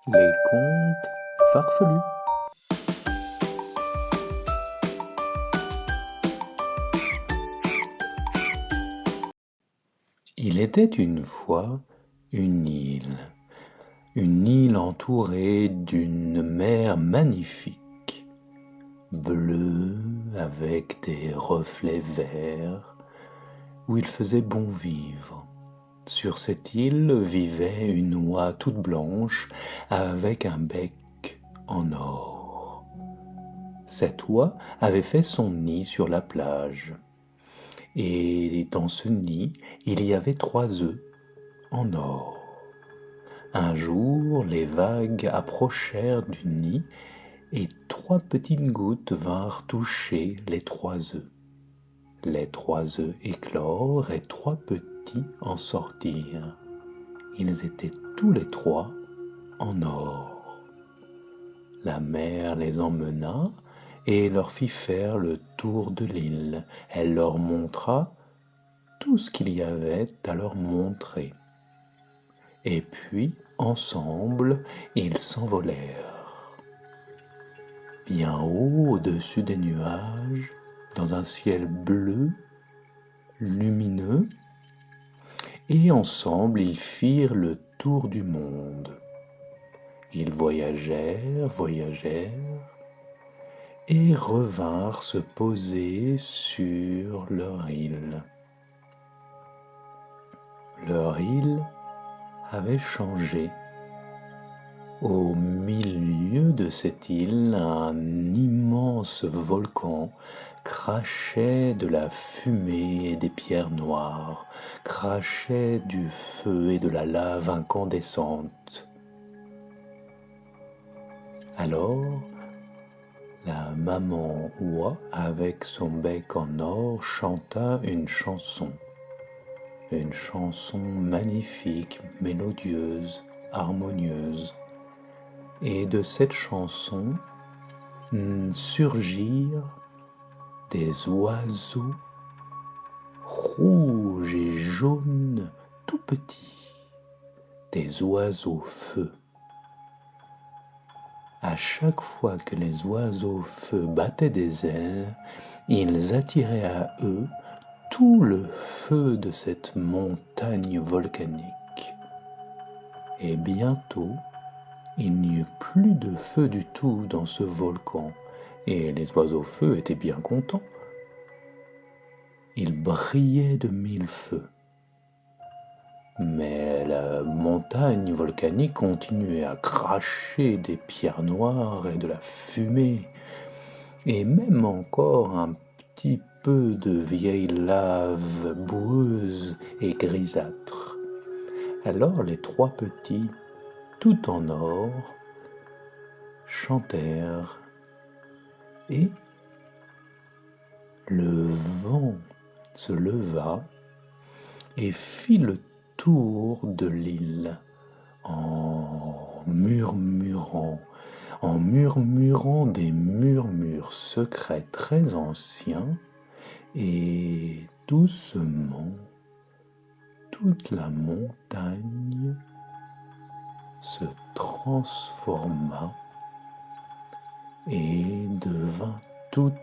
Les contes farfelus. Il était une fois une île entourée d'une mer magnifique, bleue avec des reflets verts, où il faisait bon vivre. Sur cette île vivait une oie toute blanche avec un bec en or. Cette oie avait fait son nid sur la plage. Et dans ce nid, il y avait 3 œufs en or. Un jour, les vagues approchèrent du nid et 3 petites gouttes vinrent toucher les 3 œufs. Les 3 œufs éclorent et 3 petits en sortirent. Ils étaient tous les 3 en or. La mer les emmena et leur fit faire le tour de l'île. Elle leur montra tout ce qu'il y avait à leur montrer. Et puis, ensemble, ils s'envolèrent. Bien haut, au-dessus des nuages, dans un ciel bleu, lumineux, et ensemble ils firent le tour du monde. Ils voyagèrent, et revinrent se poser sur leur île. Leur île avait changé. Au milieu de cette île, un immense volcan crachait de la fumée et des pierres noires, crachait du feu et de la lave incandescente. Alors, la maman oie, avec son bec en or, chanta une chanson magnifique, mélodieuse, harmonieuse. Et de cette chanson surgirent des oiseaux rouges et jaunes tout petits, des oiseaux feu. À chaque fois que les oiseaux feu battaient des ailes, ils attiraient à eux tout le feu de cette montagne volcanique. Et bientôt, il n'y eut plus de feu du tout dans ce volcan, et les oiseaux feu étaient bien contents. Ils brillaient de 1000 feux. Mais la montagne volcanique continuait à cracher des pierres noires et de la fumée, et même encore un petit peu de vieille lave boueuse et grisâtre. Alors les 3 petits, tout en or, chantèrent, et le vent se leva et fit le tour de l'île en murmurant des murmures secrets très anciens, et doucement toute la montagne se transforma et devint toute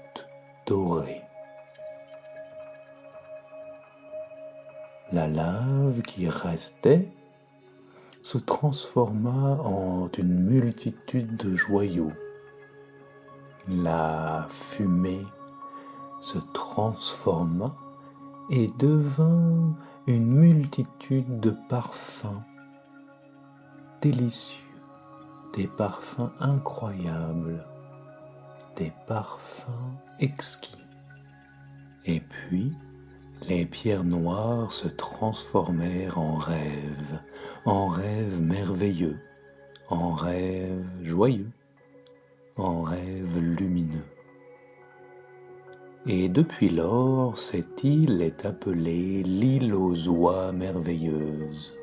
dorée. La lave qui restait se transforma en une multitude de joyaux. La fumée se transforma et devint une multitude de parfums délicieux, des parfums incroyables, des parfums exquis. Et puis, les pierres noires se transformèrent en rêves merveilleux, en rêves joyeux, en rêves lumineux. Et depuis lors, cette île est appelée l'île aux oies merveilleuses.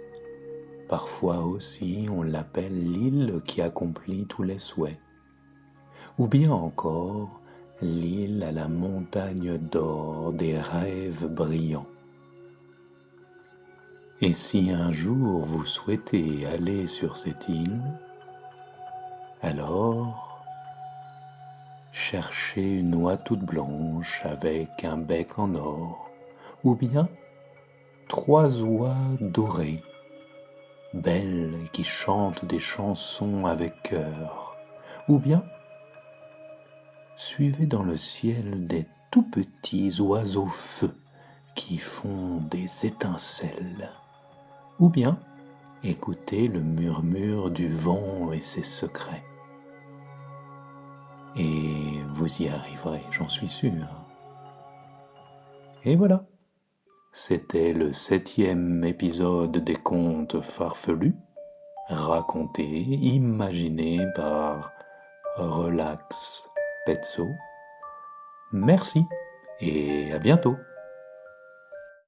Parfois aussi, on l'appelle l'île qui accomplit tous les souhaits. Ou bien encore, l'île à la montagne d'or des rêves brillants. Et si un jour vous souhaitez aller sur cette île, Alors, cherchez une oie toute blanche avec un bec en or, ou bien 3 oies dorées, belles et qui chantent des chansons avec cœur, ou bien suivez dans le ciel des tout petits oiseaux feu qui font des étincelles, ou bien écoutez le murmure du vent et ses secrets. Et vous y arriverez, j'en suis sûr. Et voilà, c'était le 7e épisode des contes farfelus, racontés, imaginés par Relax Pezzo. Merci et à bientôt.